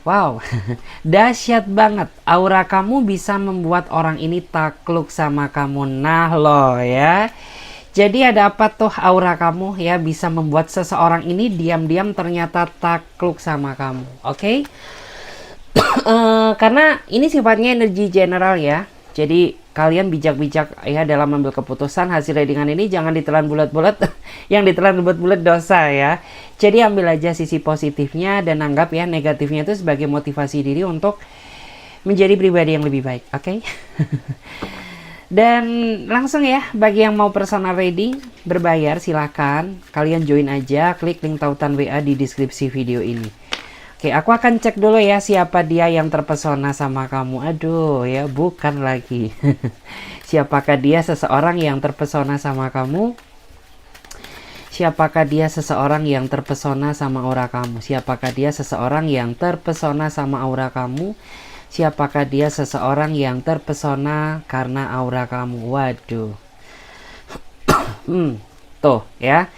Wow, dahsyat banget. Aura kamu bisa membuat orang ini takluk sama kamu. Nah loh ya. Jadi ada apa tuh aura kamu ya bisa membuat seseorang ini diam-diam ternyata takluk sama kamu. Oke? Karena ini sifatnya energi general ya. Jadi kalian bijak-bijak ya dalam mengambil keputusan. Hasil readingan ini jangan ditelan bulat-bulat. Yang ditelan bulat-bulat dosa ya. Jadi ambil aja sisi positifnya dan anggap ya negatifnya itu sebagai motivasi diri untuk menjadi pribadi yang lebih baik. Oke? Dan langsung ya, bagi yang mau personal reading berbayar silakan kalian join aja, klik link tautan WA di deskripsi video ini. Oke, aku akan cek dulu ya siapa dia yang terpesona sama kamu. Aduh ya, bukan lagi. Siapakah dia seseorang yang terpesona sama kamu? Siapakah dia seseorang yang terpesona sama aura kamu? Siapakah dia seseorang yang terpesona sama aura kamu? Siapakah dia seseorang yang terpesona karena aura kamu? Waduh. Tuh ya.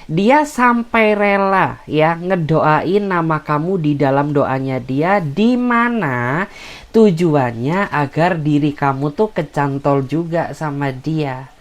Dia sampai rela ya ngedoain nama kamu di dalam doanya dia, di mana tujuannya agar diri kamu tuh kecantol juga sama dia.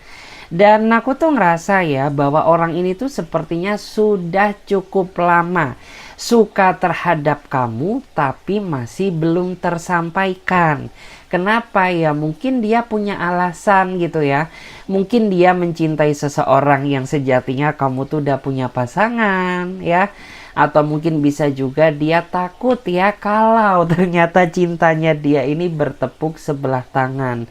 Dan aku tuh ngerasa ya bahwa orang ini tuh sepertinya sudah cukup lama suka terhadap kamu tapi masih belum tersampaikan. Kenapa ya? Mungkin dia punya alasan gitu ya. Mungkin dia mencintai seseorang yang sejatinya kamu tuh udah punya pasangan ya. Atau mungkin bisa juga dia takut ya kalau ternyata cintanya dia ini bertepuk sebelah tangan.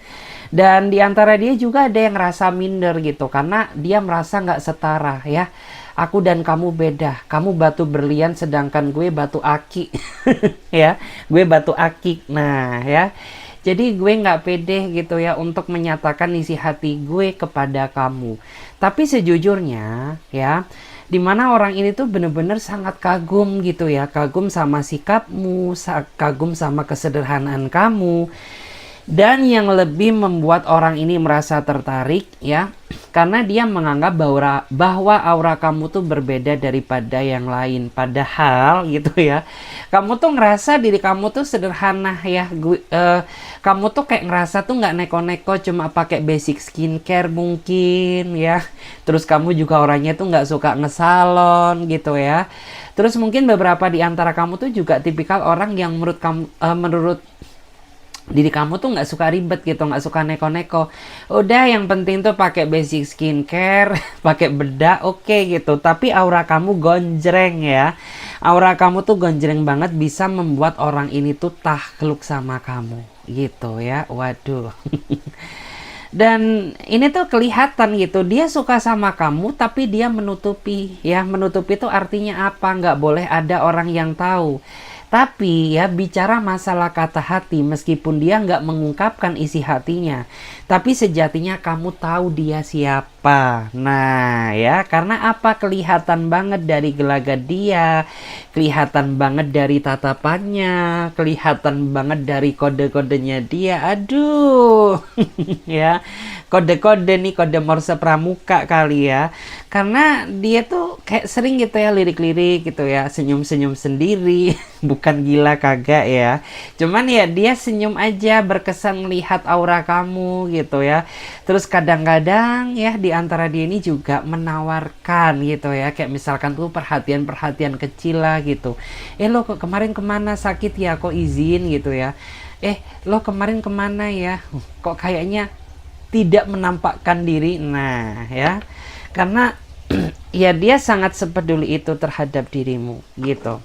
Dan diantara dia juga ada yang rasa minder gitu karena dia merasa nggak setara ya. Aku dan kamu beda. Kamu batu berlian sedangkan gue batu aki. Ya, gue batu akik. Nah ya. Jadi gue nggak pede gitu ya untuk menyatakan isi hati gue kepada kamu. Tapi sejujurnya ya, dimana orang ini tuh bener-bener sangat kagum gitu ya. Kagum sama sikapmu, kagum sama kesederhanaan kamu. Dan yang lebih membuat orang ini merasa tertarik ya, karena dia menganggap bahwa aura kamu tuh berbeda daripada yang lain. Padahal gitu ya, kamu tuh ngerasa diri kamu tuh sederhana ya. Kamu tuh kayak ngerasa tuh nggak neko-neko, cuma pakai basic skincare mungkin ya. Terus kamu juga orangnya tuh nggak suka ngesalon gitu ya. Terus mungkin beberapa di antara kamu tuh juga tipikal orang yang menurut diri kamu tuh nggak suka ribet gitu, nggak suka neko-neko. Udah yang penting tuh pakai basic skincare, pakai bedak, oke gitu. Tapi aura kamu gonjreng ya. Aura kamu tuh gonjreng banget, bisa membuat orang ini tuh takluk sama kamu gitu ya. Waduh. Dan ini tuh kelihatan gitu, dia suka sama kamu tapi dia menutupi ya. Menutupi itu artinya apa? Nggak boleh ada orang yang tahu. Tapi ya bicara masalah kata hati, meskipun dia nggak mengungkapkan isi hatinya, tapi sejatinya kamu tahu dia siapa. Nah ya, karena apa? Kelihatan banget dari gelagat dia, kelihatan banget dari tatapannya, kelihatan banget dari kode-kodenya dia. Aduh, ya kode-kode nih, kode Morse Pramuka kali ya. Karena dia tuh kayak sering gitu ya lirik-lirik gitu ya, senyum-senyum sendiri. Bukan gila kagak ya, cuman ya dia senyum aja, berkesan melihat aura kamu gitu ya. Terus kadang-kadang ya di antara dia ini juga menawarkan gitu ya, kayak misalkan tuh perhatian-perhatian kecil lah gitu. Lo kemarin kemana, sakit ya, kok izin gitu ya. Lo kemarin kemana ya, kok kayaknya tidak menampakkan diri. Nah ya, karena ya dia sangat sepeduli itu terhadap dirimu gitu.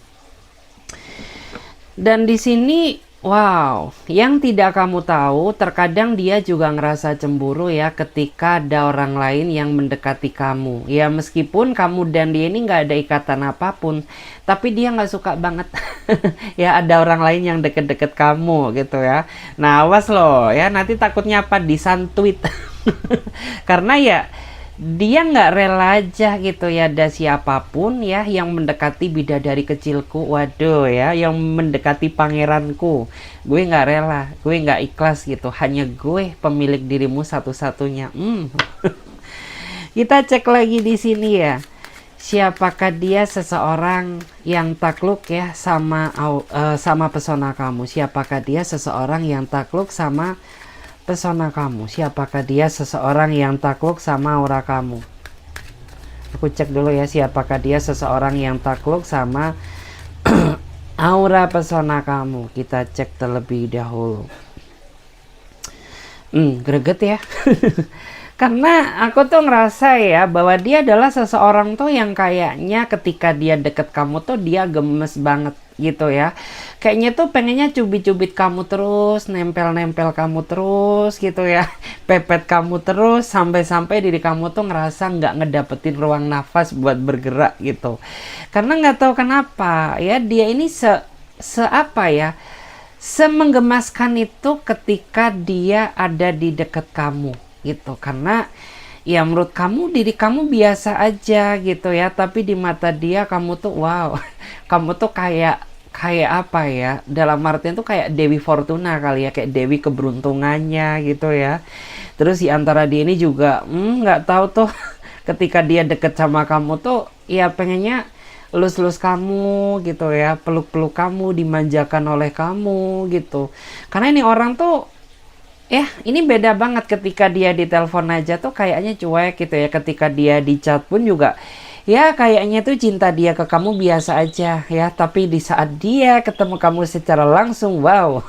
Dan di sini, wow, yang tidak kamu tahu, terkadang dia juga ngerasa cemburu ya ketika ada orang lain yang mendekati kamu. Ya meskipun kamu dan dia ini nggak ada ikatan apapun, tapi dia nggak suka banget ya ada orang lain yang deket-deket kamu gitu ya. Nah awas loh ya, nanti takutnya apa, disantuit. Karena ya dia nggak rela aja gitu ya ada siapapun ya yang mendekati bidadari kecilku. Waduh ya, yang mendekati pangeranku. Gue nggak rela, gue nggak ikhlas gitu. Hanya gue pemilik dirimu satu-satunya. Kita cek lagi di sini ya. Siapakah dia? Seseorang yang takluk ya sama pesona kamu. Siapakah dia? Seseorang yang takluk sama pesona kamu. Siapakah dia? Seseorang yang takluk sama aura kamu. Aku cek dulu ya, siapakah dia? Seseorang yang takluk sama aura pesona kamu. Kita cek terlebih dahulu. Greget ya. Karena aku tuh ngerasa ya bahwa dia adalah seseorang tuh yang kayaknya ketika dia deket kamu tuh dia gemes banget gitu ya. Kayaknya tuh pengennya cubit-cubit kamu terus, nempel-nempel kamu terus gitu ya. Pepet kamu terus sampai-sampai diri kamu tuh ngerasa nggak ngedapetin ruang nafas buat bergerak gitu. Karena nggak tahu kenapa ya, dia ini apa ya, semenggemaskan itu ketika dia ada di dekat kamu gitu. Karena ya menurut kamu diri kamu biasa aja gitu ya, tapi di mata dia kamu tuh wow. Kamu tuh kayak apa ya, dalam artian tuh kayak Dewi Fortuna kali ya, kayak Dewi keberuntungannya gitu ya. Terus di antara dia ini juga nggak tahu tuh ketika dia deket sama kamu tuh ya pengennya elus-elus kamu gitu ya, peluk-peluk kamu, dimanjakan oleh kamu gitu. Karena ini orang tuh ya, ini beda banget ketika dia di telepon aja tuh kayaknya cuek gitu ya. Ketika dia di chat pun juga ya kayaknya tuh cinta dia ke kamu biasa aja ya. Tapi di saat dia ketemu kamu secara langsung, wow.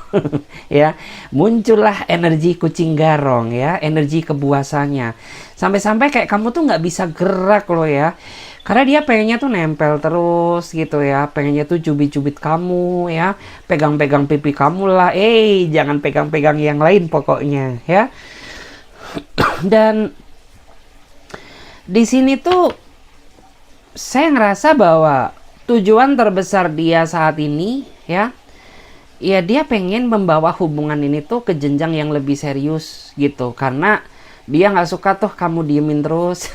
Ya, muncullah energi kucing garong ya, energi kebuasannya. Sampai-sampai kayak kamu tuh nggak bisa gerak loh ya. Karena dia pengennya tuh nempel terus gitu ya. Pengennya tuh cubit-cubit kamu ya. Pegang-pegang pipi kamu lah. Jangan pegang-pegang yang lain pokoknya ya. Dan di sini tuh saya ngerasa bahwa tujuan terbesar dia saat ini ya, dia pengen membawa hubungan ini tuh ke jenjang yang lebih serius gitu. Karena dia nggak suka tuh kamu diemin terus.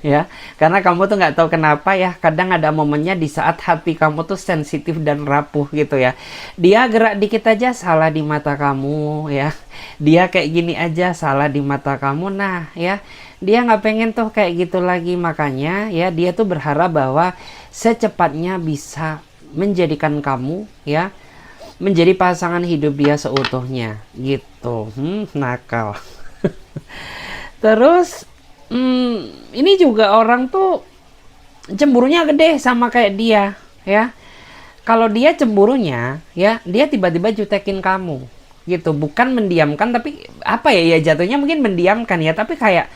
Ya, karena kamu tuh nggak tahu kenapa ya, kadang ada momennya di saat hati kamu tuh sensitif dan rapuh gitu ya. Dia gerak dikit aja salah di mata kamu ya. Dia kayak gini aja salah di mata kamu. Nah ya, dia nggak pengen tuh kayak gitu lagi. Makanya ya dia tuh berharap bahwa secepatnya bisa menjadikan kamu ya menjadi pasangan hidup dia seutuhnya gitu. Nakal. Terus ini juga orang tuh cemburunya gede sama kayak dia ya. Kalau dia cemburunya ya, dia tiba-tiba jutekin kamu gitu, bukan mendiamkan, tapi apa ya jatuhnya mungkin mendiamkan ya, tapi kayak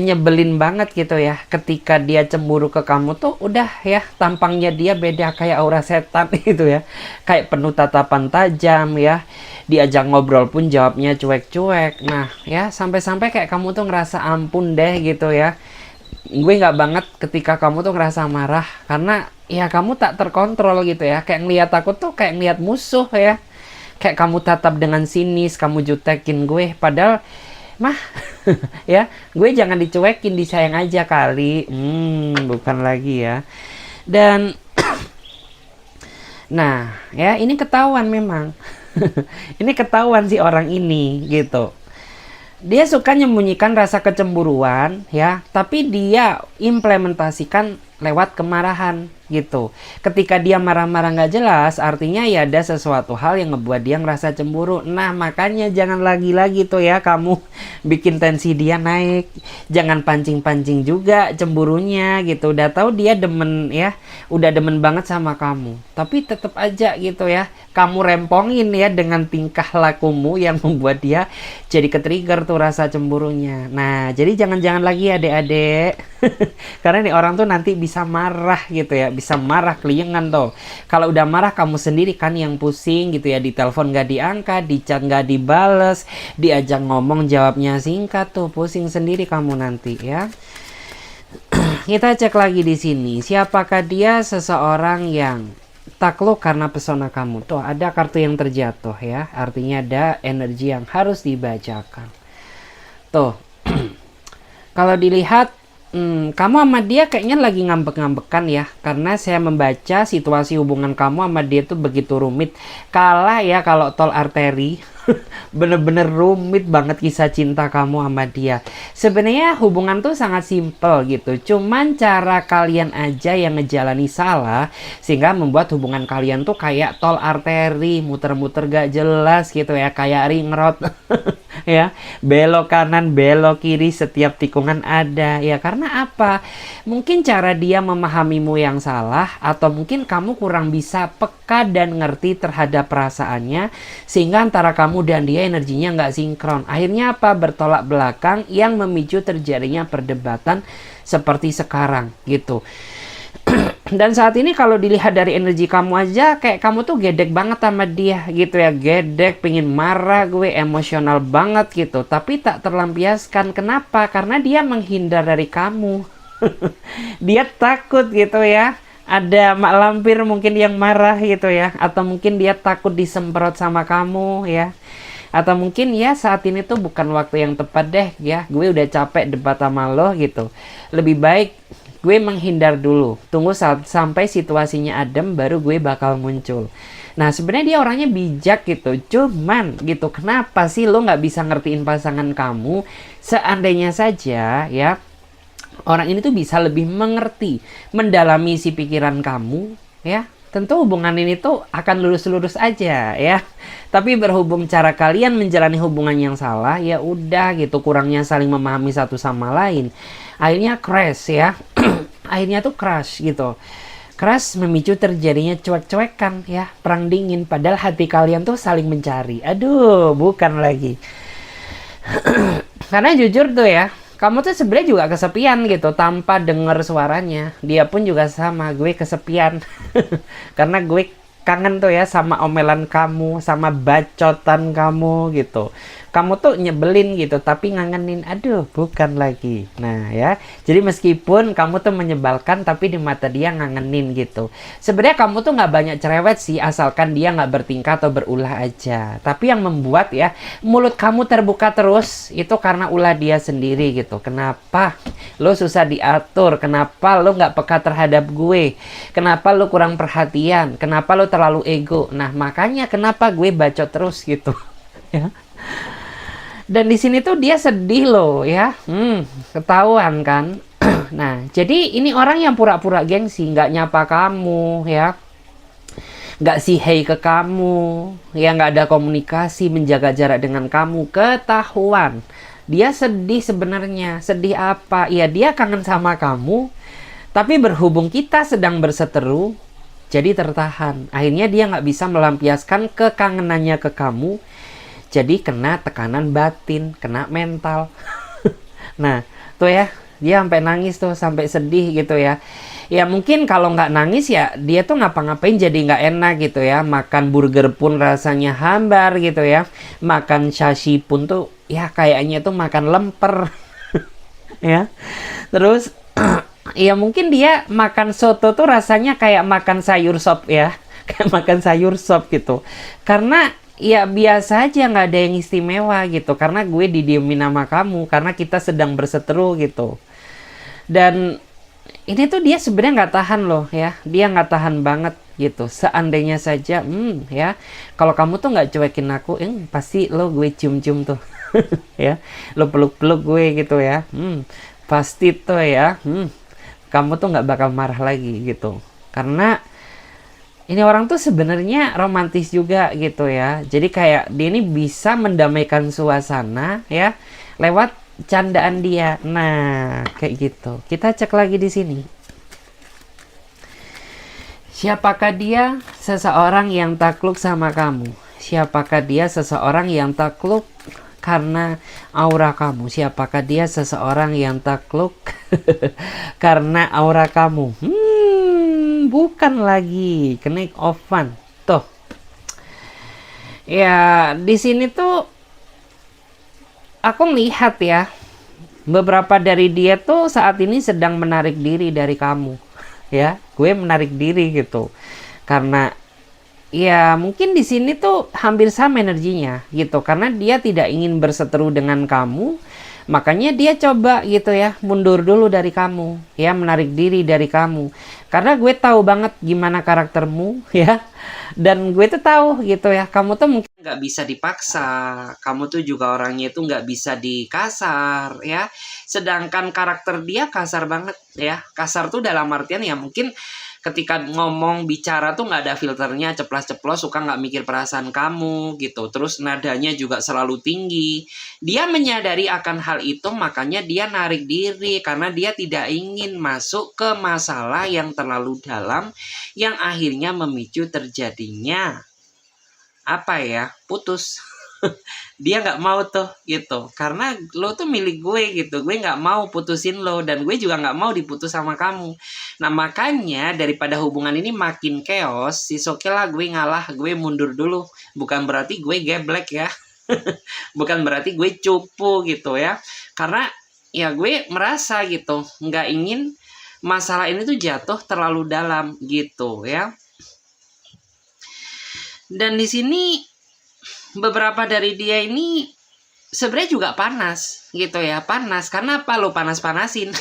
nyebelin banget gitu ya. Ketika dia cemburu ke kamu tuh udah ya, tampangnya dia beda, kayak aura setan gitu ya, kayak penuh tatapan tajam ya. Diajak ngobrol pun jawabnya cuek-cuek. Nah ya, sampai-sampai kayak kamu tuh ngerasa ampun deh gitu ya. Gue nggak banget ketika kamu tuh ngerasa marah, karena ya kamu tak terkontrol gitu ya. Kayak ngeliat aku tuh kayak ngeliat musuh ya. Kayak kamu tatap dengan sinis, kamu jutekin gue, padahal mah ya gue jangan dicuekin, disayang aja kali. Bukan lagi ya. Dan nah ya, ini ketahuan memang. Ini ketahuan sih orang ini gitu. Dia suka menyembunyikan rasa kecemburuan ya, tapi dia implementasikan lewat kemarahan gitu. Ketika dia marah-marah nggak jelas, artinya ya ada sesuatu hal yang ngebuat dia ngerasa cemburu. Nah makanya jangan lagi-lagi tuh ya kamu bikin tensi dia naik. Jangan pancing-pancing juga cemburunya gitu. Udah tahu dia demen ya, udah demen banget sama kamu, tapi tetap aja gitu ya kamu rempongin ya dengan tingkah lakumu yang membuat dia jadi ke-trigger tuh rasa cemburunya. Nah jadi jangan-jangan lagi adik-adik. Karena nih orang tuh nanti bisa marah gitu ya, bisa marah keliengan tuh. Kalau udah marah kamu sendiri kan yang pusing gitu ya, di telepon gak diangkat, di chat gak dibales, diajak ngomong jawabnya singkat tuh, pusing sendiri kamu nanti ya. Kita cek lagi di sini, siapakah dia? Seseorang yang takluk karena pesona kamu. Tuh ada kartu yang terjatuh ya, artinya ada energi yang harus dibacakan. Tuh kalau dilihat kamu sama dia kayaknya lagi ngambek-ngambekan ya, karena saya membaca situasi hubungan kamu sama dia tuh begitu rumit. Kalah ya kalau tol arteri. Bener-bener rumit banget kisah cinta kamu sama dia. Sebenarnya hubungan tuh sangat simpel gitu. Cuman cara kalian aja yang ngejalani salah, sehingga membuat hubungan kalian tuh kayak tol arteri, muter-muter gak jelas gitu ya, kayak ring road. Ya, belok kanan, belok kiri, setiap tikungan ada. Ya karena apa? Mungkin cara dia memahamimu yang salah, atau mungkin kamu kurang bisa peka dan ngerti terhadap perasaannya, sehingga antara kamu dan dia energinya nggak sinkron. Akhirnya apa? Bertolak belakang yang memicu terjadinya perdebatan seperti sekarang gitu. Dan saat ini kalau dilihat dari energi kamu aja, kayak kamu tuh gedek banget sama dia gitu ya. Gedek, pengen marah, gue emosional banget gitu. Tapi tak terlampiaskan. Kenapa? Karena dia menghindar dari kamu. Dia takut gitu ya. Ada mak lampir mungkin yang marah gitu ya. Atau mungkin dia takut disemprot sama kamu ya. Atau mungkin ya saat ini tuh bukan waktu yang tepat deh ya. Gue udah capek debat sama lo gitu. Lebih baik gue menghindar dulu, tunggu sampai situasinya adem, baru gue bakal muncul. Nah sebenarnya dia orangnya bijak gitu, cuman gitu, kenapa sih lo nggak bisa ngertiin pasangan kamu? Seandainya saja ya, orang ini tuh bisa lebih mengerti, mendalami isi pikiran kamu ya, tentu hubungan ini tuh akan lurus-lurus aja ya. Tapi berhubung cara kalian menjalani hubungan yang salah, ya udah gitu, kurangnya saling memahami satu sama lain. Akhirnya crash ya. Akhirnya tuh crash gitu. Crash memicu terjadinya cuek-cuekan ya, perang dingin, padahal hati kalian tuh saling mencari. Aduh, bukan lagi. Karena jujur tuh ya, kamu tuh sebenarnya juga kesepian gitu tanpa denger suaranya. Dia pun juga sama, gue kesepian. Karena gue kangen tuh ya sama omelan kamu, sama bacotan kamu gitu. Kamu tuh nyebelin gitu, tapi ngangenin. Aduh, bukan lagi. Nah ya, jadi meskipun kamu tuh menyebalkan, tapi di mata dia ngangenin gitu. Sebenarnya kamu tuh nggak banyak cerewet sih, asalkan dia nggak bertingkah atau berulah aja. Tapi yang membuat ya, mulut kamu terbuka terus, itu karena ulah dia sendiri gitu. Kenapa lo susah diatur? Kenapa lo nggak peka terhadap gue? Kenapa lo kurang perhatian? Kenapa lo terlalu ego? Nah, makanya kenapa gue bacot terus gitu. Ya. Dan di sini tuh dia sedih loh ya, ketahuan kan. Nah, jadi ini orang yang pura-pura gengsi, nggak nyapa kamu ya, nggak say hey ke kamu, ya nggak ada komunikasi, menjaga jarak dengan kamu, ketahuan. Dia sedih sebenarnya. Sedih apa? Ya dia kangen sama kamu, tapi berhubung kita sedang berseteru, jadi tertahan. Akhirnya dia nggak bisa melampiaskan kekangenannya ke kamu. Jadi kena tekanan batin, kena mental. Nah, tuh ya, dia sampai nangis tuh, sampai sedih gitu ya. Ya mungkin kalau nggak nangis ya, dia tuh ngapa-ngapain jadi nggak enak gitu ya. Makan burger pun rasanya hambar gitu ya. Makan sashi pun tuh, ya kayaknya tuh makan lemper. Ya, terus ya mungkin dia makan soto tuh rasanya kayak makan sayur sop ya. Kayak makan sayur sop gitu. Karena ya biasa aja, nggak ada yang istimewa gitu. Karena gue didiemin sama kamu, karena kita sedang berseteru gitu. Dan ini tuh dia sebenarnya nggak tahan loh ya. Dia nggak tahan banget gitu. Seandainya saja, ya, kalau kamu tuh nggak cuekin aku, pasti lo gue cium-cium tuh. Ya, lo peluk-peluk gue gitu ya. Pasti tuh ya, kamu tuh nggak bakal marah lagi gitu. Karena ini orang tuh sebenarnya romantis juga gitu ya. Jadi kayak dia ini bisa mendamaikan suasana ya lewat candaan dia. Nah, kayak gitu. Kita cek lagi di sini. Siapakah dia? Seseorang yang takluk sama kamu. Siapakah dia? Seseorang yang takluk karena aura kamu. Siapakah dia? Seseorang yang takluk karena aura kamu. Bukan lagi connect off-an tuh ya. Di sini tuh aku lihat ya, beberapa dari dia tuh saat ini sedang menarik diri dari kamu ya. Gue menarik diri gitu karena ya mungkin di sini tuh hampir sama energinya gitu, karena dia tidak ingin berseteru dengan kamu, Makanya dia coba gitu ya, mundur dulu dari kamu, ya, menarik diri dari kamu. Karena gue tahu banget gimana karaktermu, ya. Dan gue tuh tahu gitu ya, kamu tuh mungkin nggak bisa dipaksa, kamu tuh juga orangnya itu nggak bisa dikasar, ya. Sedangkan karakter dia kasar banget, ya. Kasar tuh dalam artian ya mungkin ketika ngomong bicara tuh nggak ada filternya, ceplas-ceplos, suka nggak mikir perasaan kamu gitu. Terus nadanya juga selalu tinggi. Dia menyadari akan hal itu, makanya dia narik diri karena dia tidak ingin masuk ke masalah yang terlalu dalam yang akhirnya memicu terjadinya apa ya, putus. Dia nggak mau tuh gitu, karena lo tuh milik gue gitu, gue nggak mau putusin lo dan gue juga nggak mau diputus sama kamu. Nah makanya daripada hubungan ini makin chaos, oke lah gue ngalah, gue mundur dulu. Bukan berarti gue geblek ya, bukan berarti gue cupu gitu ya, karena ya gue merasa gitu nggak ingin masalah ini tuh jatuh terlalu dalam gitu ya. Dan di sini beberapa dari dia ini sebenarnya juga panas gitu ya, panas karena apa, lo panas-panasin.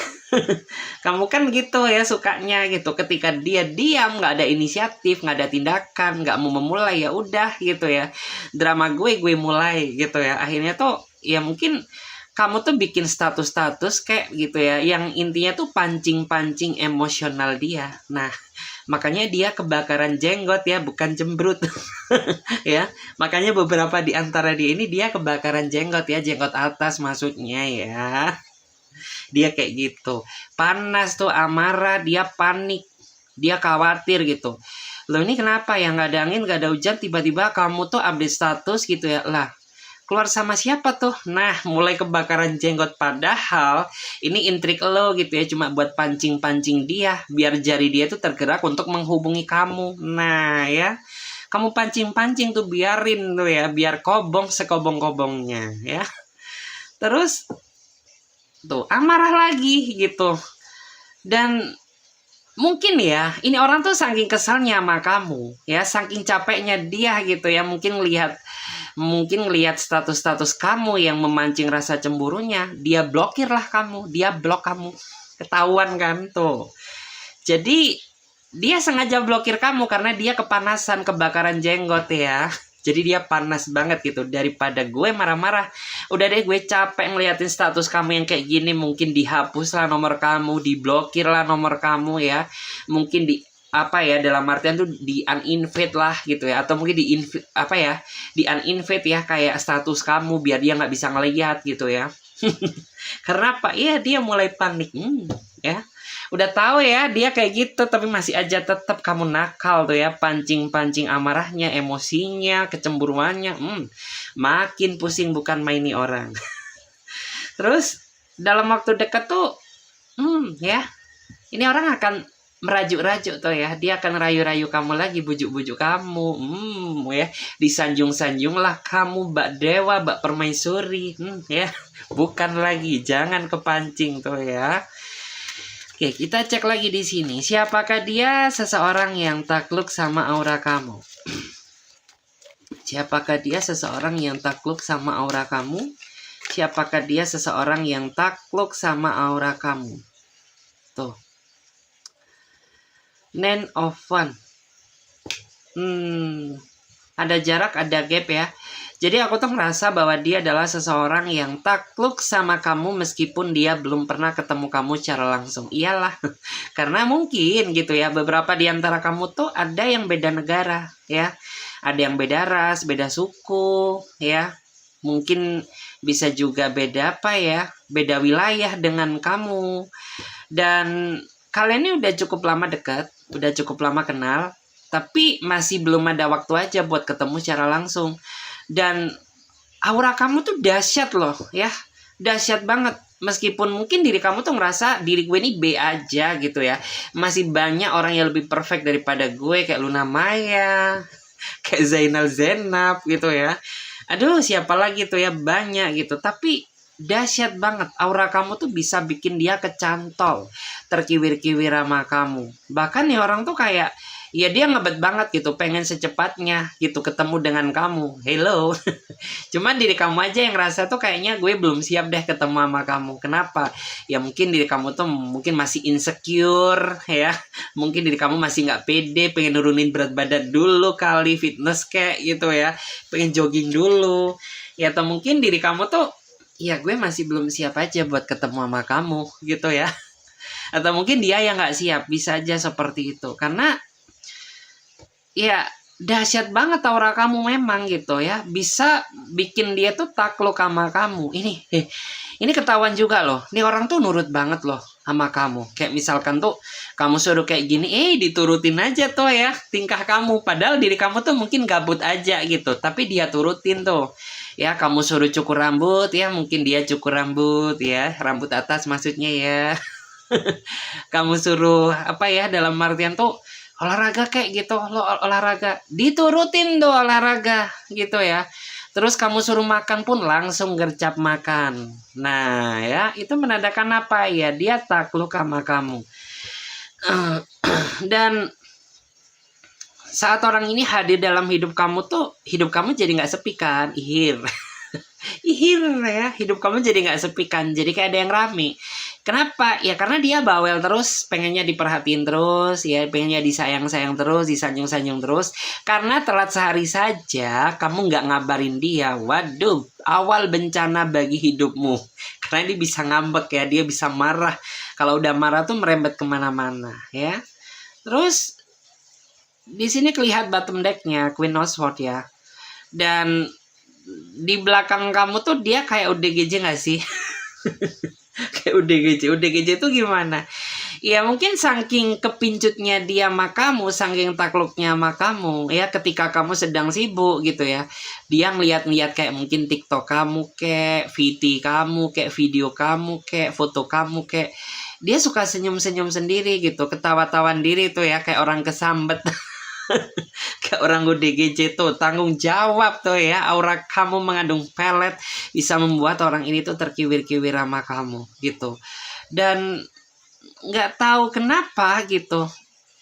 Kamu kan gitu ya sukanya gitu, ketika dia diam, nggak ada inisiatif, nggak ada tindakan, nggak mau memulai, ya udah gitu ya, drama gue mulai gitu ya. Akhirnya tuh ya mungkin kamu tuh bikin status-status kayak gitu ya, yang intinya tuh pancing-pancing emosional dia. Nah makanya dia kebakaran jenggot ya, bukan cemberut. Ya, makanya beberapa di antara dia ini dia kebakaran jenggot ya, jenggot atas maksudnya ya. Dia kayak gitu. Panas tuh, amarah, dia panik. Dia khawatir gitu. Loh ini kenapa ya, nggak ada angin, nggak ada hujan, tiba-tiba kamu tuh update status gitu ya. Lah, keluar sama siapa tuh? Nah, mulai kebakaran jenggot. Padahal ini intrik lo gitu ya, cuma buat pancing-pancing dia, biar jari dia tuh tergerak untuk menghubungi kamu. Nah ya, kamu pancing-pancing tuh, biarin tuh ya, biar kobong sekobong-kobongnya ya. Terus tuh amarah lagi gitu. Dan mungkin ya, ini orang tuh saking kesalnya sama kamu ya, saking capeknya dia gitu ya, mungkin lihat status-status kamu yang memancing rasa cemburunya, dia blokir lah kamu, dia blok kamu. Ketahuan kan tuh. Jadi dia sengaja blokir kamu karena dia kepanasan, kebakaran jenggot ya. Jadi dia panas banget gitu. Daripada gue marah-marah, udah deh gue capek ngeliatin status kamu yang kayak gini. Mungkin dihapus lah nomor kamu, diblokir lah nomor kamu ya. Mungkin di apa ya, dalam artian tuh di uninvite lah gitu ya, atau mungkin di uninvite ya, kayak status kamu biar dia nggak bisa ngeliat gitu ya. Karena apa? Iya, dia mulai panik. Ya. Udah tahu ya dia kayak gitu, tapi masih aja tetap kamu nakal tuh ya, pancing-pancing amarahnya, emosinya, kecemburuannya. Makin pusing bukan main nih orang. Terus dalam waktu dekat tuh ya, ini orang akan merajuk-rajuk tuh ya, dia akan rayu-rayu kamu lagi, bujuk-bujuk kamu. Ya, disanjung-sanjung lah kamu, Mbak Dewa, Mbak Permaisuri. Ya, bukan lagi, jangan kepancing tuh ya. Oke, kita cek lagi di sini. Siapakah dia? Seseorang yang takluk sama aura kamu. Siapakah dia? Seseorang yang takluk sama aura kamu. Siapakah dia? Seseorang yang takluk sama aura kamu. Tuh. Nine of Wands. Ada jarak, ada gap ya. Jadi aku tuh ngerasa bahwa dia adalah seseorang yang takluk sama kamu meskipun dia belum pernah ketemu kamu secara langsung. Iyalah, karena mungkin gitu ya, beberapa di antara kamu tuh ada yang beda negara ya. Ada yang beda ras, beda suku ya. Mungkin bisa juga beda apa ya, beda wilayah dengan kamu. Dan kalian ini udah cukup lama dekat, udah cukup lama kenal, tapi masih belum ada waktu aja buat ketemu secara langsung. Dan aura kamu tuh dahsyat loh ya, dahsyat banget. Meskipun mungkin diri kamu tuh ngerasa diri gue ini B aja gitu ya, masih banyak orang yang lebih perfect daripada gue, kayak Luna Maya, kayak Zainal Zainab gitu ya. Aduh, siapa lagi tuh ya, banyak gitu. Tapi dahsyat banget, aura kamu tuh bisa bikin dia kecantol, terkiwir-kiwir sama kamu. Bahkan nih orang tuh kayak ya dia ngebet banget gitu, pengen secepatnya gitu ketemu dengan kamu. Hello. Cuman diri kamu aja yang ngerasa tuh kayaknya gue belum siap deh ketemu sama kamu. Kenapa? Ya mungkin diri kamu tuh mungkin masih insecure ya. Mungkin diri kamu masih nggak pede, pengen nurunin berat badan dulu kali, fitness kayak gitu ya. Pengen jogging dulu. Ya atau mungkin diri kamu tuh ya gue masih belum siap aja buat ketemu sama kamu gitu ya. Atau mungkin dia yang nggak siap, bisa aja seperti itu. Karena ya dahsyat banget aura kamu memang gitu ya, bisa bikin dia tuh takluk sama kamu. Ini ketahuan juga loh, ini orang tuh nurut banget loh sama kamu. Kayak misalkan tuh kamu suruh kayak gini, diturutin aja tuh ya tingkah kamu. Padahal diri kamu tuh mungkin gabut aja gitu, tapi dia turutin tuh. Ya kamu suruh cukur rambut ya, mungkin dia cukur rambut ya, rambut atas maksudnya ya. Kamu suruh apa ya, dalam artian tuh olahraga kayak gitu, lo olahraga diturutin tuh olahraga gitu ya. Terus kamu suruh makan pun langsung gercap makan. Nah ya itu menandakan apa ya, dia takluk sama kamu. Dan saat orang ini hadir dalam hidup kamu tuh, hidup kamu jadi nggak sepi kan, ihir. Ihir ya, hidup kamu jadi nggak sepi kan, jadi kayak ada yang rame. Kenapa? Ya karena dia bawel terus, pengennya diperhatiin terus, ya pengennya disayang-sayang terus, disanjung-sanjung terus. Karena telat sehari saja kamu nggak ngabarin dia, waduh, awal bencana bagi hidupmu. Karena dia bisa ngambek ya, dia bisa marah. Kalau udah marah tuh merembet kemana-mana ya. Terus di sini kelihatan bottom decknya Queen of Swords ya. Dan di belakang kamu tuh dia kayak ODGJ gak sih? Kayak ODGJ itu gimana? Ya mungkin saking kepincutnya dia sama kamu, saking takluknya sama kamu ya, ketika kamu sedang sibuk gitu ya, dia ngeliat-ngeliat kayak mungkin TikTok kamu, kayak VT kamu, kayak video kamu, kayak foto kamu, kayak dia suka senyum-senyum sendiri gitu, ketawa-tawan diri tuh ya, kayak orang kesambet. Kayak orang ODGJ tuh, tanggung jawab tuh ya, aura kamu mengandung pelet, bisa membuat orang ini tuh terkiwir-kiwir sama kamu gitu. Dan nggak tahu kenapa gitu,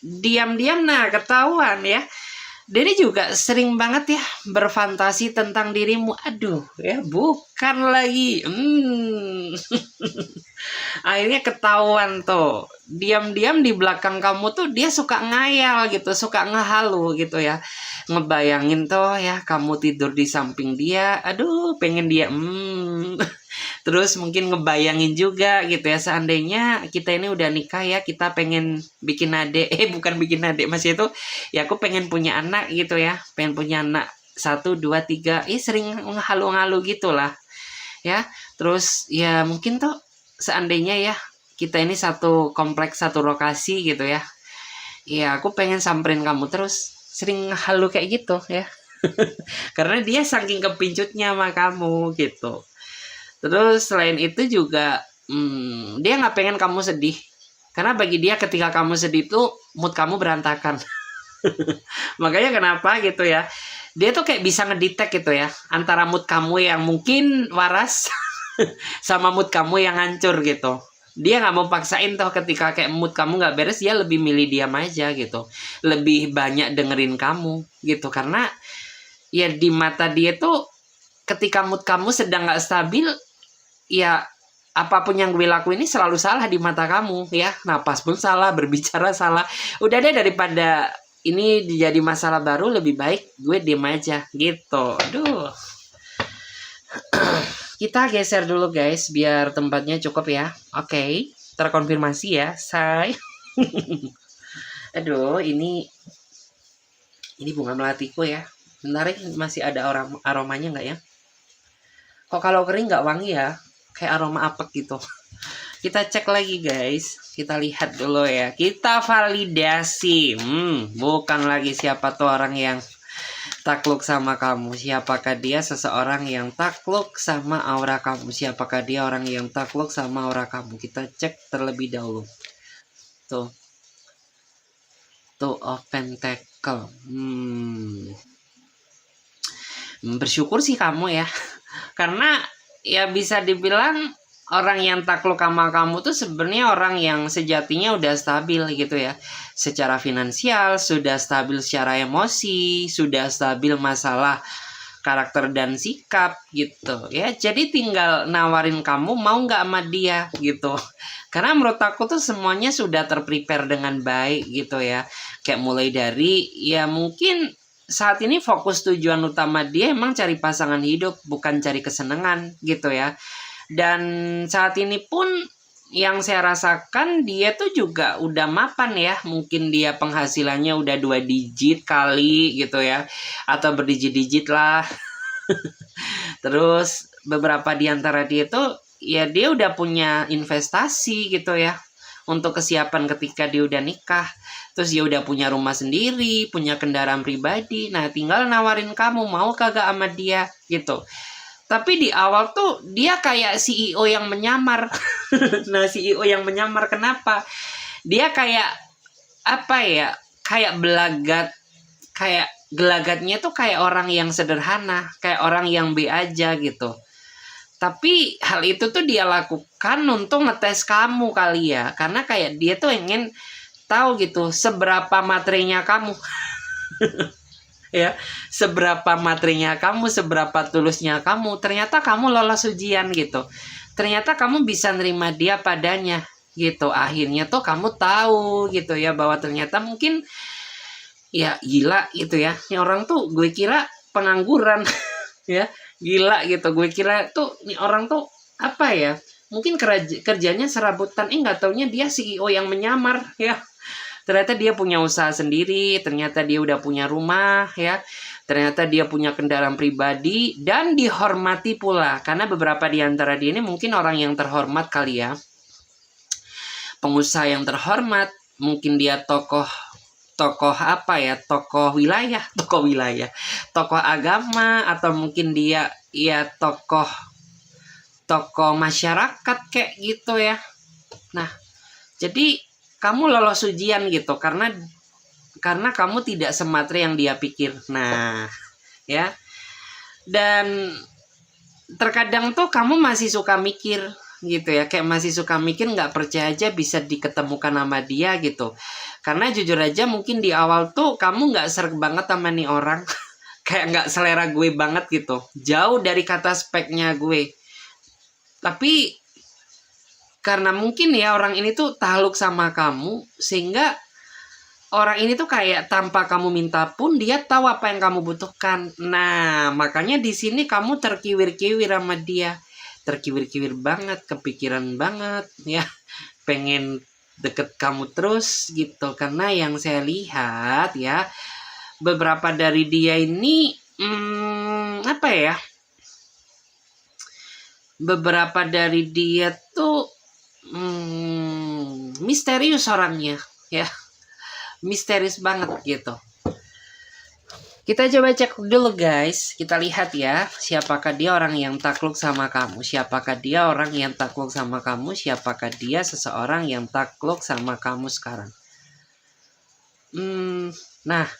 diam-diam nah ketahuan ya, Dedi juga sering banget ya berfantasi tentang dirimu. Aduh ya, bukan lagi. Akhirnya ketahuan tuh. Diam-diam di belakang kamu tuh dia suka ngayal gitu, suka ngehalu gitu ya. Ngebayangin tuh ya kamu tidur di samping dia. Aduh, pengen dia Terus mungkin ngebayangin juga gitu ya, seandainya kita ini udah nikah ya, kita pengen bikin adik. Bukan bikin adik, masih itu ya, aku pengen punya anak gitu ya. Pengen punya anak 1, 2, 3. Sering ngehalu-halu gitulah ya. Terus ya mungkin tuh seandainya ya kita ini satu kompleks, satu lokasi gitu ya. Ya aku pengen samperin kamu terus, sering halu kayak gitu ya. Karena dia saking kepincutnya sama kamu gitu. Terus selain itu juga dia nggak pengen kamu sedih. Karena bagi dia ketika kamu sedih tuh mood kamu berantakan. Makanya kenapa gitu ya, dia tuh kayak bisa ngedetect gitu ya, antara mood kamu yang mungkin waras sama mood kamu yang hancur gitu. Dia nggak mau paksain toh, ketika kayak mood kamu nggak beres, dia lebih milih diam aja gitu, lebih banyak dengerin kamu gitu. Karena ya di mata dia tuh ketika mood kamu sedang nggak stabil, ya apapun yang gue lakuin ini selalu salah di mata kamu ya. Napas pun salah, berbicara salah. Udah deh, daripada ini jadi masalah baru, lebih baik gue diem aja gitu. Aduh. Kita geser dulu guys, biar tempatnya cukup ya. Oke, terkonfirmasi ya, say. Aduh, ini bunga melatiku ya. Bentar, masih ada aromanya nggak ya? Kok kalau kering nggak wangi ya? Kayak aroma apek gitu. Kita cek lagi guys. Kita lihat dulu ya. Kita validasi. Bukan lagi siapa tuh orang yang takluk sama kamu. Siapakah dia? Seseorang yang takluk sama aura kamu. Siapakah dia orang yang takluk sama aura kamu? Kita cek terlebih dahulu. Tuh of Pentacle. Bersyukur sih kamu ya. Karena ya bisa dibilang orang yang takluk sama kamu tuh sebenarnya orang yang sejatinya udah stabil gitu ya. Secara finansial, sudah stabil secara emosi, sudah stabil masalah karakter dan sikap gitu ya. Jadi tinggal nawarin kamu mau nggak sama dia gitu. Karena menurut aku tuh semuanya sudah terprepare dengan baik gitu ya. Kayak mulai dari ya mungkin saat ini fokus tujuan utama dia emang cari pasangan hidup, bukan cari kesenangan gitu ya. Dan saat ini pun yang saya rasakan dia tuh juga udah mapan ya. Mungkin dia penghasilannya udah 2 digit kali gitu ya. Atau berdijit-digit lah. Terus beberapa di antara dia tuh ya dia udah punya investasi gitu ya. Untuk kesiapan ketika dia udah nikah. Terus dia udah punya rumah sendiri, punya kendaraan pribadi. Nah tinggal nawarin kamu mau kagak sama dia gitu. Tapi di awal tuh dia kayak CEO yang menyamar. Nah, CEO yang menyamar kenapa? Dia kayak apa ya? Kayak belagat, kayak gelagatnya tuh kayak orang yang sederhana, kayak orang yang B aja gitu. Tapi hal itu tuh dia lakukan untuk ngetes kamu kali ya. Karena kayak dia tuh ingin tahu gitu seberapa materinya kamu. Ya, seberapa materinya kamu, seberapa tulusnya kamu. Ternyata kamu lolos ujian gitu. Ternyata kamu bisa nerima dia padanya gitu. Akhirnya tuh kamu tahu gitu ya bahwa ternyata mungkin ya gila gitu ya. Ini orang tuh gue kira pengangguran ya. Gila gitu. Gue kira tuh ini orang tuh apa ya? Mungkin kerjanya serabutan. Nggak taunya dia CEO yang menyamar ya. Ternyata dia punya usaha sendiri, ternyata dia udah punya rumah ya. Ternyata dia punya kendaraan pribadi dan dihormati pula. Karena beberapa di antara dia ini mungkin orang yang terhormat kali ya. Pengusaha yang terhormat, mungkin dia tokoh apa ya? Tokoh wilayah, tokoh agama atau mungkin dia ya tokoh masyarakat kayak gitu ya. Nah, jadi kamu lolos ujian gitu karena kamu tidak sematre yang dia pikir. Nah, ya. Dan terkadang tuh kamu masih suka mikir gitu ya, kayak masih suka mikir nggak percaya aja bisa diketemukan sama dia gitu. Karena jujur aja mungkin di awal tuh kamu nggak serg banget sama nih orang. Kayak nggak selera gue banget gitu. Jauh dari kata speknya gue. Tapi karena mungkin ya orang ini tuh takluk sama kamu sehingga orang ini tuh kayak tanpa kamu minta pun dia tahu apa yang kamu butuhkan. Nah, makanya di sini kamu terkiwir-kiwir sama dia. Terkiwir-kiwir banget, kepikiran banget ya. Pengen deket kamu terus gitu. Karena yang saya lihat ya, beberapa dari dia ini apa ya? Beberapa dari dia tuh misterius orangnya ya, misterius banget gitu. Kita coba cek dulu guys, kita lihat ya siapakah dia orang yang takluk sama kamu, siapakah dia orang yang takluk sama kamu, siapakah dia seseorang yang takluk sama kamu sekarang. Nah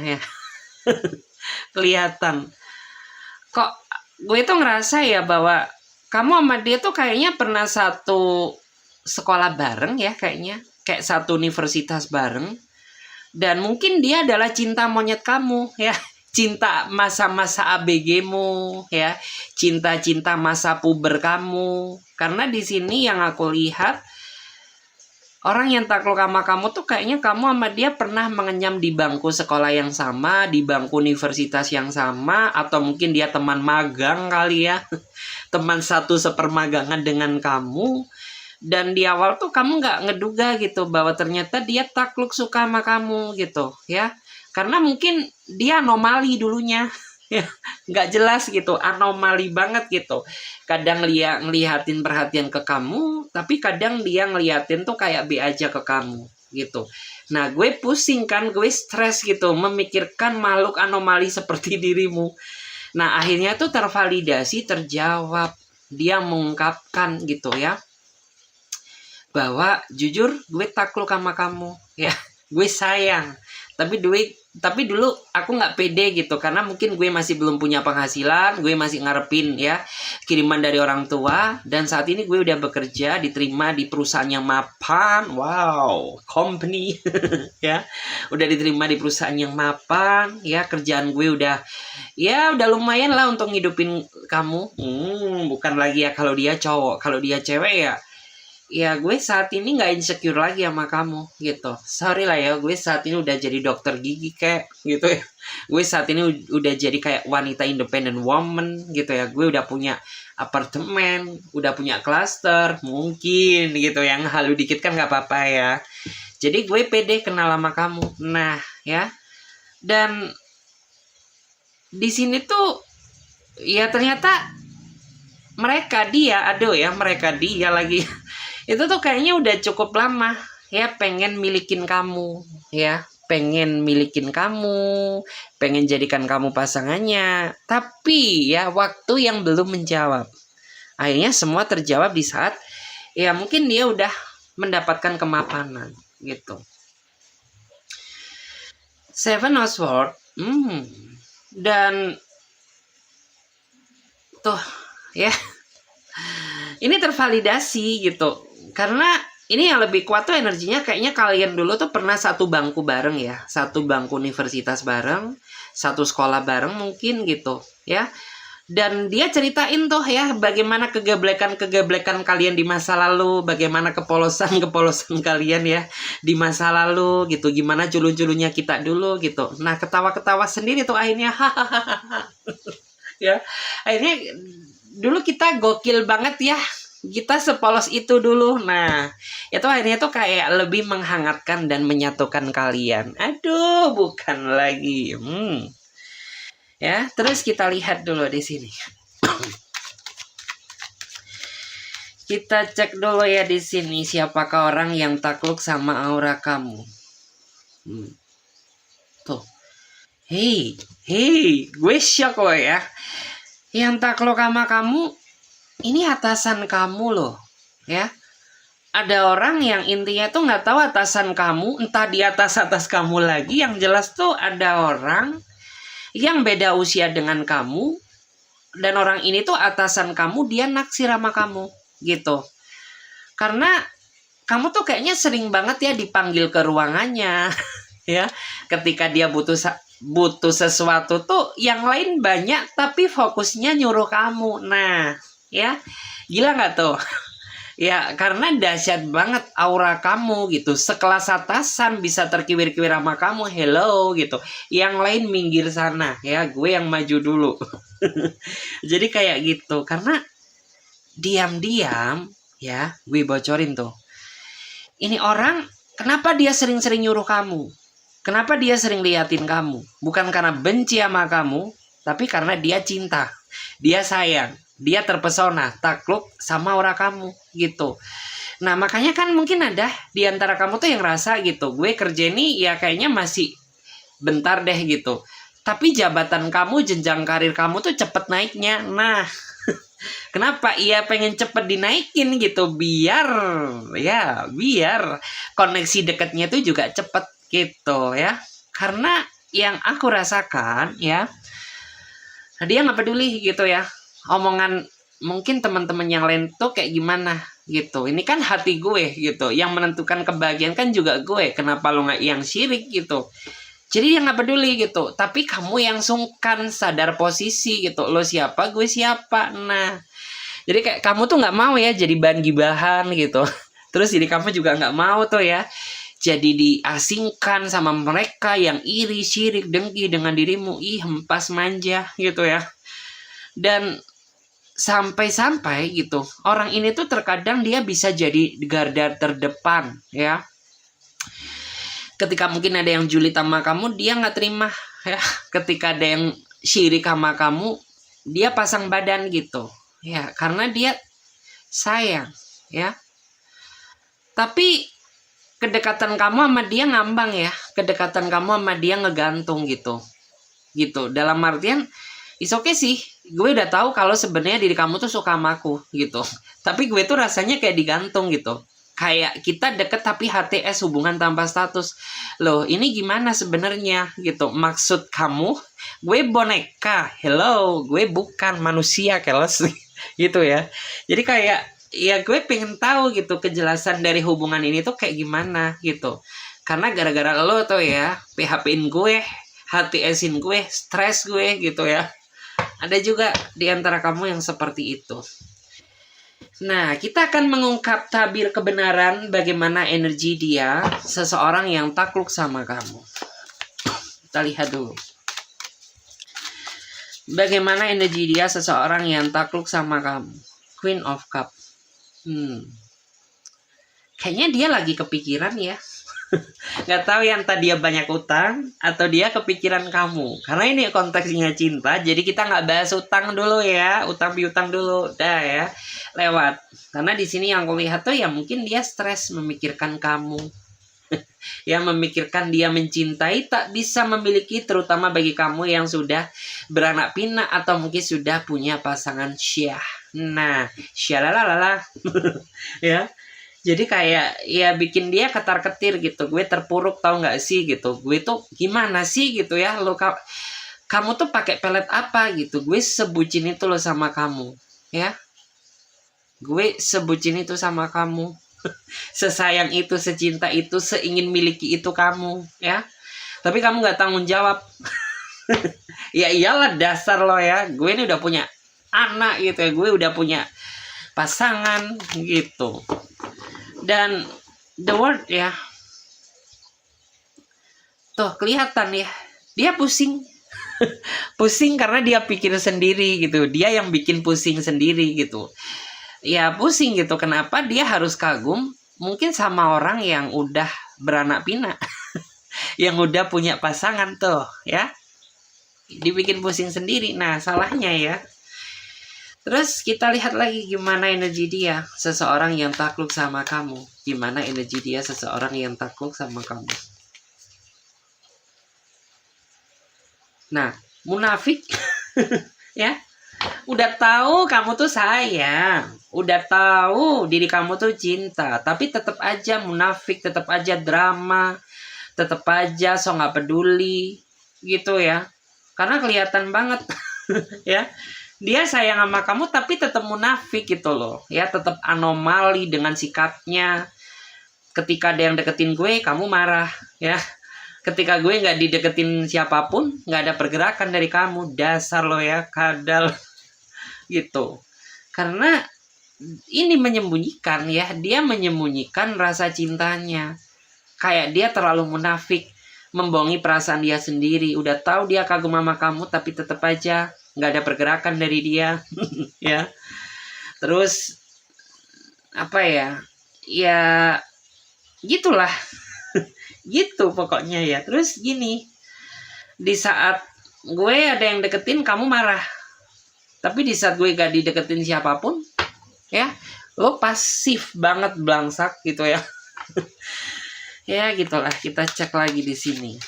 ya. Kelihatan kok gue tuh ngerasa ya bahwa kamu sama dia tuh kayaknya pernah satu sekolah bareng ya, kayaknya kayak satu universitas bareng. Dan mungkin dia adalah cinta monyet kamu ya, cinta masa-masa ABG-mu ya, cinta-cinta masa puber kamu. Karena di sini yang aku lihat orang yang takluk sama kamu tuh kayaknya kamu sama dia pernah mengenyam di bangku sekolah yang sama, di bangku universitas yang sama, atau mungkin dia teman magang kali ya. Teman satu sepermagangan dengan kamu. Dan di awal tuh kamu nggak ngeduga gitu bahwa ternyata dia takluk suka sama kamu gitu ya. Karena mungkin dia anomali dulunya. Ya, nggak jelas gitu, anomali banget gitu. Kadang dia ngelihatin perhatian ke kamu, tapi kadang dia ngelihatin tuh kayak B aja ke kamu gitu. Nah gue pusing kan, gue stres gitu memikirkan makhluk anomali seperti dirimu. Nah akhirnya tuh tervalidasi, terjawab. Dia mengungkapkan gitu ya, bahwa jujur gue takluk sama kamu ya, gue sayang, tapi Tapi dulu aku nggak pede gitu, karena mungkin gue masih belum punya penghasilan, gue masih ngarepin ya kiriman dari orang tua. Dan saat ini gue udah bekerja, diterima di perusahaan yang mapan, wow, company ya, udah diterima di perusahaan yang mapan ya, kerjaan gue udah lumayan lah untuk ngidupin kamu. Bukan lagi ya kalau dia cowok, kalau dia cewek ya gue saat ini nggak insecure lagi sama kamu gitu. Sorry lah ya, gue saat ini udah jadi dokter gigi kayak gitu ya. Gue saat ini udah jadi kayak wanita independent woman gitu ya. Gue udah punya apartemen, udah punya klaster, mungkin gitu. Yang halu dikit kan nggak apa-apa ya. Jadi gue pede kenal sama kamu. Nah ya, dan di sini tuh ya ternyata mereka dia lagi itu tuh kayaknya udah cukup lama ya pengen milikin kamu ya, pengen jadikan kamu pasangannya, tapi ya waktu yang belum menjawab. Akhirnya semua terjawab di saat ya mungkin dia udah mendapatkan kemapanan gitu. Seven of Swords, dan tuh ya, ini tervalidasi gitu. Karena ini yang lebih kuat tuh energinya kayaknya kalian dulu tuh pernah satu bangku bareng ya. Satu bangku universitas bareng, satu sekolah bareng mungkin gitu ya. Dan dia ceritain tuh ya bagaimana kegeblekan kalian di masa lalu, bagaimana kepolosan kalian ya di masa lalu gitu, gimana culun-culunnya kita dulu gitu. Nah, ketawa-ketawa sendiri tuh akhirnya ya. Akhirnya dulu kita gokil banget ya. Kita sepolos itu dulu. Nah, itu akhirnya tuh kayak lebih menghangatkan dan menyatukan kalian. Aduh, bukan lagi. Ya, terus kita lihat dulu di sini. Kita cek dulu ya di sini siapakah orang yang takluk sama aura kamu. Tuh. Hei, gue shock loh ya. Yang takluk sama kamu ini atasan kamu loh, ya. Ada orang yang intinya tuh nggak tahu atasan kamu, entah di atas kamu lagi. Yang jelas tuh ada orang yang beda usia dengan kamu, dan orang ini tuh atasan kamu, dia naksir sama kamu, gitu. Karena kamu tuh kayaknya sering banget ya dipanggil ke ruangannya, ya. Ketika dia butuh sesuatu tuh yang lain banyak, tapi fokusnya nyuruh kamu. Nah, ya, gila nggak tuh? Ya, karena dahsyat banget aura kamu gitu. Sekelas atasan bisa terkiwir-kiwir sama kamu, hello gitu. Yang lain minggir sana, ya, gue yang maju dulu. Jadi kayak gitu. Karena diam-diam, ya, gue bocorin tuh. Ini orang, kenapa dia sering-sering nyuruh kamu? Kenapa dia sering liatin kamu? Bukan karena benci sama kamu, tapi karena dia cinta. Dia sayang. Dia terpesona, takluk sama aura kamu gitu. Nah, makanya kan mungkin ada di antara kamu tuh yang rasa gitu, gue kerja ini ya kayaknya masih bentar deh gitu. Tapi jabatan kamu, jenjang karir kamu tuh cepet naiknya. Nah, kenapa ia pengen cepet dinaikin gitu? Biar koneksi deketnya tuh juga cepet gitu ya. Karena yang aku rasakan ya, dia nggak peduli gitu ya omongan mungkin teman-teman yang lain tuh kayak gimana gitu. Ini kan hati gue gitu, yang menentukan kebahagiaan kan juga gue. Kenapa lo nggak yang syirik gitu? Jadi dia nggak peduli gitu. Tapi kamu yang sungkan, sadar posisi gitu. Lo siapa, gue siapa. Nah, jadi kayak kamu tuh nggak mau ya jadi bahan gibahan gitu. Terus jadi kamu juga nggak mau tuh ya jadi diasingkan sama mereka yang iri, syirik, dengki dengan dirimu. Ih, hempas manja gitu ya. Dan sampai-sampai gitu, orang ini tuh terkadang dia bisa jadi garda terdepan ya. Ketika mungkin ada yang julid sama kamu, dia nggak terima ya. Ketika ada yang syirik sama kamu, dia pasang badan gitu ya, karena dia sayang ya. Tapi kedekatan kamu sama dia ngambang ya, kedekatan kamu sama dia ngegantung gitu. Dalam artian it's okay sih, gue udah tahu kalau sebenarnya diri kamu tuh suka sama aku gitu. Tapi gue tuh rasanya kayak digantung gitu. kayak kita deket tapi HTS, hubungan tanpa status. Loh, ini gimana sebenarnya gitu? Maksud kamu gue boneka? Hello, gue bukan manusia keles gitu ya. Jadi kayak ya gue pengen tahu gitu kejelasan dari hubungan ini tuh kayak gimana gitu. Karena gara-gara lo tuh ya PHP-in gue, HTS-in gue, stres gue gitu ya. Ada juga di antara kamu yang seperti itu. Nah, kita akan mengungkap tabir kebenaran bagaimana energi dia, seseorang yang takluk sama kamu. Kita lihat dulu. Bagaimana energi dia, seseorang yang takluk sama kamu. Queen of Cup. Kayaknya dia lagi kepikiran ya. Gak tahu yang tadi dia banyak utang atau dia kepikiran kamu. Karena ini konteksnya cinta, jadi kita nggak bahas utang dulu ya, utang piutang dulu, dah ya, lewat. Karena di sini yang aku lihat tuh ya mungkin dia stres memikirkan kamu, ya memikirkan dia mencintai tak bisa memiliki, terutama bagi kamu yang sudah beranak pinak atau mungkin sudah punya pasangan syah. Nah, syalalalala, ya. Jadi kayak ya bikin dia ketar-ketir gitu. Gue terpuruk tau gak sih gitu. Gue tuh gimana sih gitu ya. Kamu tuh pakai pelet apa gitu. Gue sebucin itu loh sama kamu. Ya. Gue sebucin itu sama kamu. Sesayang itu, secinta itu, seingin miliki itu kamu. Ya. Tapi kamu gak tanggung jawab. Ya iyalah dasar lo ya. Gue ini udah punya anak gitu ya. Gue udah punya pasangan gitu. Dan the word ya, tuh kelihatan ya, dia pusing. Pusing karena dia pikir sendiri gitu. Dia yang bikin pusing sendiri gitu. Ya pusing gitu, kenapa dia harus kagum mungkin sama orang yang udah beranak pinak. Yang udah punya pasangan tuh ya. Dibikin pusing sendiri. Nah salahnya ya. Terus kita lihat lagi gimana energi dia, seseorang yang takluk sama kamu. Gimana energi dia, seseorang yang takluk sama kamu. Nah, munafik. Ya, udah tahu kamu tuh sayang. Udah tahu diri kamu tuh cinta. Tapi tetap aja munafik, tetap aja drama. Tetap aja so gak peduli. Gitu ya. Karena kelihatan banget. Ya. Dia sayang sama kamu tapi tetap munafik gitu loh. Ya tetap anomali dengan sikapnya. Ketika ada yang deketin gue, kamu marah. Ya. Ketika gue gak dideketin siapapun, gak ada pergerakan dari kamu. Dasar lo ya, kadal. Gitu. Karena ini menyembunyikan ya. Dia menyembunyikan rasa cintanya. Kayak dia terlalu munafik. Membohongi perasaan dia sendiri. Udah tahu dia kagum sama kamu tapi tetap aja nggak ada pergerakan dari dia. Ya terus apa ya gitulah. Gitu pokoknya ya. Terus gini, di saat gue ada yang deketin kamu marah, tapi di saat gue gak dideketin siapapun ya lo pasif banget, belangsak gitu ya. Ya gitulah, kita cek lagi di sini.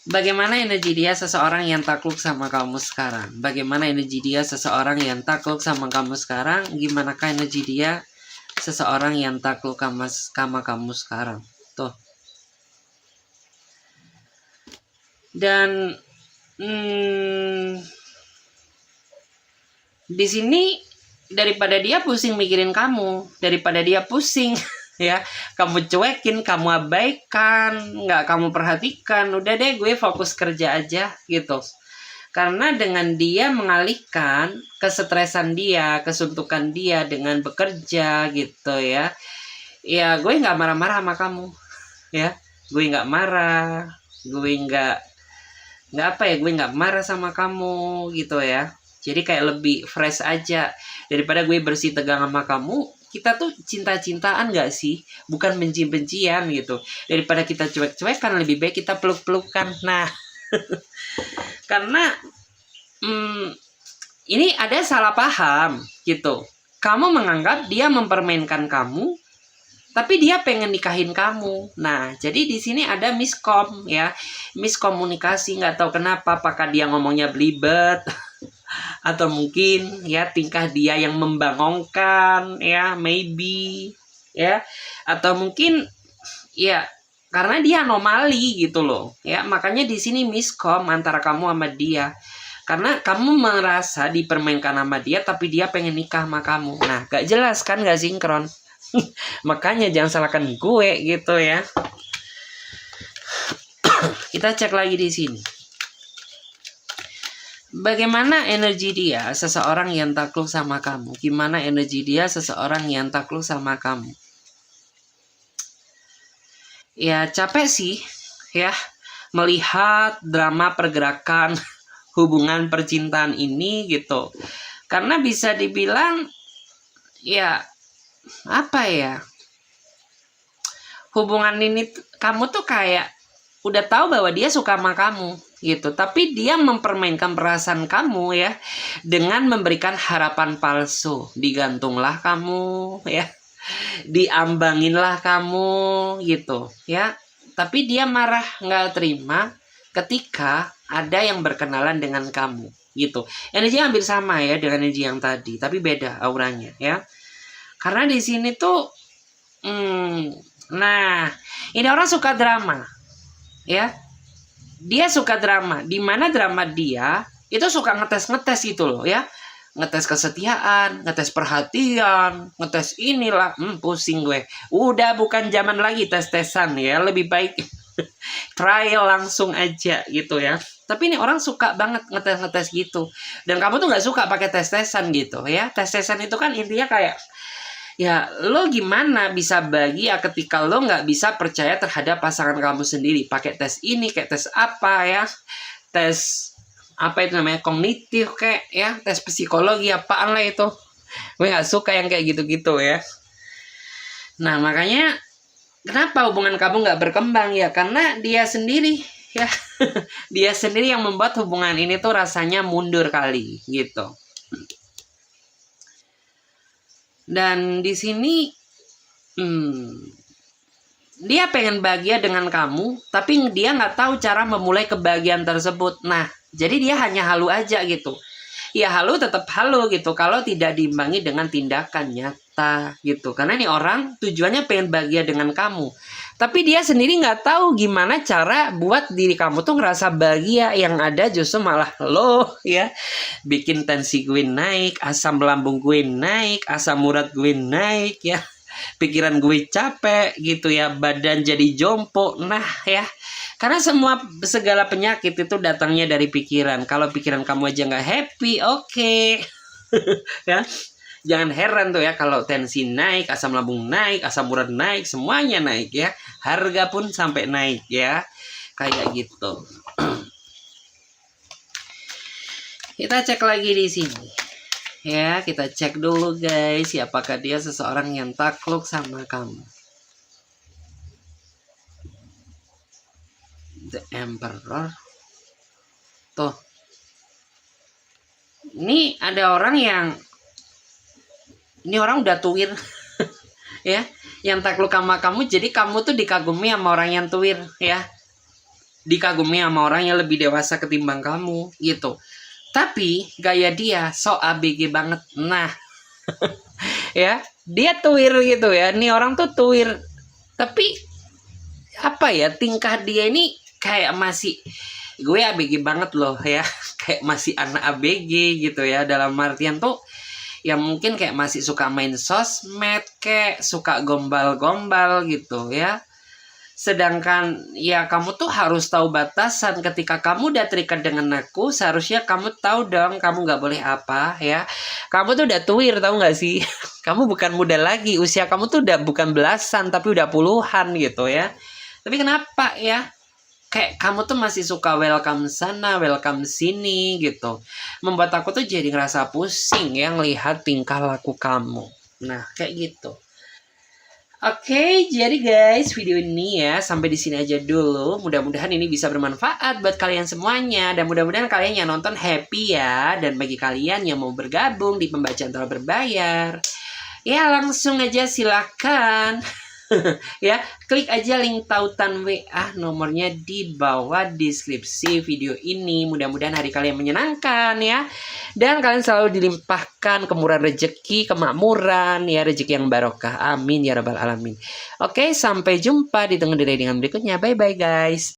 Bagaimana energi dia, seseorang yang takluk sama kamu sekarang? Bagaimana energi dia, seseorang yang takluk sama kamu sekarang? Gimanakah energi dia, seseorang yang takluk sama kamu sekarang? Tuh. Dan di sini daripada dia pusing mikirin kamu, daripada dia pusing ya kamu cuekin, kamu abaikan, nggak kamu perhatikan, udah deh gue fokus kerja aja gitu. Karena dengan dia mengalihkan kesetresan dia, kesuntukan dia dengan bekerja gitu ya, ya gue nggak marah-marah sama kamu ya, gue nggak marah, gue nggak gue nggak marah sama kamu gitu ya. Jadi kayak lebih fresh aja. Daripada gue bersih tegang sama kamu, kita tuh cinta-cintaan gak sih? Bukan benci-bencian gitu. Daripada kita cuek-cuekan, lebih baik kita peluk-pelukan. Nah, karena ini ada salah paham gitu. Kamu menganggap dia mempermainkan kamu, tapi dia pengen nikahin kamu. Nah, jadi di sini ada miskom ya, miskomunikasi. Nggak tahu kenapa, apakah dia ngomongnya belibet Atau mungkin ya tingkah dia yang membangongkan ya, maybe ya. Atau mungkin ya karena dia anomali gitu loh ya, makanya di sini miskom antara kamu sama dia. Karena kamu merasa dipermainkan sama dia, tapi dia pengen nikah sama kamu. Nah, gak jelas kan, gak sinkron. Makanya jangan salahkan gue gitu ya. Kita cek lagi di sini. Bagaimana energi dia seseorang yang takluk sama kamu? Gimana energi dia seseorang yang takluk sama kamu? Ya capek sih ya melihat drama pergerakan hubungan percintaan ini gitu. Karena bisa dibilang ya apa ya, hubungan ini kamu tuh kayak udah tahu bahwa dia suka sama kamu gitu, tapi dia mempermainkan perasaan kamu ya dengan memberikan harapan palsu. Digantunglah kamu ya, diambanginlah kamu gitu ya, tapi dia marah nggak terima ketika ada yang berkenalan dengan kamu gitu. Energi hampir sama ya dengan energi yang tadi, tapi beda auranya ya. Karena di sini tuh nah ini orang suka drama ya, dia suka drama, dimana drama dia itu suka ngetes gitu loh ya, ngetes kesetiaan, ngetes perhatian, ngetes inilah. Pusing gue, udah bukan zaman lagi tes-tesan ya, lebih baik trial langsung aja gitu ya. Tapi ini orang suka banget ngetes gitu, dan kamu tuh nggak suka pakai tes-tesan gitu ya. Tes-tesan itu kan intinya kayak ya lo gimana bisa bahagia ketika lo nggak bisa percaya terhadap pasangan kamu sendiri. Pakai tes ini kayak tes apa ya, tes apa itu namanya, kognitif kayak ya, tes psikologi apaan lah itu. Gue nggak suka yang kayak gitu-gitu ya. Nah makanya kenapa hubungan kamu nggak berkembang ya, karena dia sendiri ya. Dia sendiri yang membuat hubungan ini tuh rasanya mundur kali gitu. Dan di sini dia pengen bahagia dengan kamu, tapi dia nggak tahu cara memulai kebahagiaan tersebut. Nah jadi dia hanya halu aja gitu. Ya halu tetap halu gitu kalau tidak diimbangi dengan tindakan nyata gitu. Karena ini orang tujuannya pengen bahagia dengan kamu, tapi dia sendiri nggak tahu gimana cara buat diri kamu tuh ngerasa bahagia. Yang ada justru malah lo ya bikin tensi gue naik, asam lambung gue naik, asam urat gue naik ya, pikiran gue capek gitu ya, badan jadi jompo. Nah ya, karena segala penyakit itu datangnya dari pikiran. Kalau pikiran kamu aja nggak happy, oke. Ya, jangan heran tuh ya kalau tensi naik, asam lambung naik, asam urat naik, semuanya naik ya. Harga pun sampai naik ya, kayak gitu. Kita cek lagi di sini. Ya, kita cek dulu guys, apakah dia seseorang yang takluk sama kamu. The Emperor. Tuh. Ini ada orang yang ini orang udah tuir. Ya, yang takluk sama kamu, jadi kamu tuh dikagumi sama orang yang tuir ya. Dikagumi sama orang yang lebih dewasa ketimbang kamu gitu. Tapi gaya dia so ABG banget. Nah, ya, dia tuir gitu ya. Ini orang tuh tuir. Tapi apa ya, tingkah dia ini kayak masih gue ABG banget loh ya. Kayak masih anak ABG gitu ya. Dalam artian tuh ya mungkin kayak masih suka main sosmed, kayak suka gombal-gombal gitu ya. Sedangkan ya kamu tuh harus tahu batasan. Ketika kamu udah terikat dengan aku, seharusnya kamu tahu dong kamu nggak boleh apa ya. Kamu tuh udah tuir, tahu nggak sih? Kamu bukan muda lagi, usia kamu tuh udah bukan belasan tapi udah puluhan gitu ya. Tapi kenapa ya, kayak kamu tuh masih suka welcome sana welcome sini gitu, membuat aku tuh jadi ngerasa pusing ya ngelihat tingkah laku kamu. Nah kayak gitu. Oke, jadi guys, video ini ya sampai di sini aja dulu. Mudah-mudahan ini bisa bermanfaat buat kalian semuanya, dan mudah-mudahan kalian yang nonton happy ya. Dan bagi kalian yang mau bergabung di pembacaan tarot berbayar, ya langsung aja silakan. Ya, klik aja link tautan WA nomornya di bawah deskripsi video ini. Mudah-mudahan hari kalian menyenangkan ya. Dan kalian selalu dilimpahkan kemurahan rezeki, kemakmuran, ya rezeki yang barokah. Amin ya rabbal alamin. Oke, sampai jumpa di dengan berikutnya. Bye bye guys.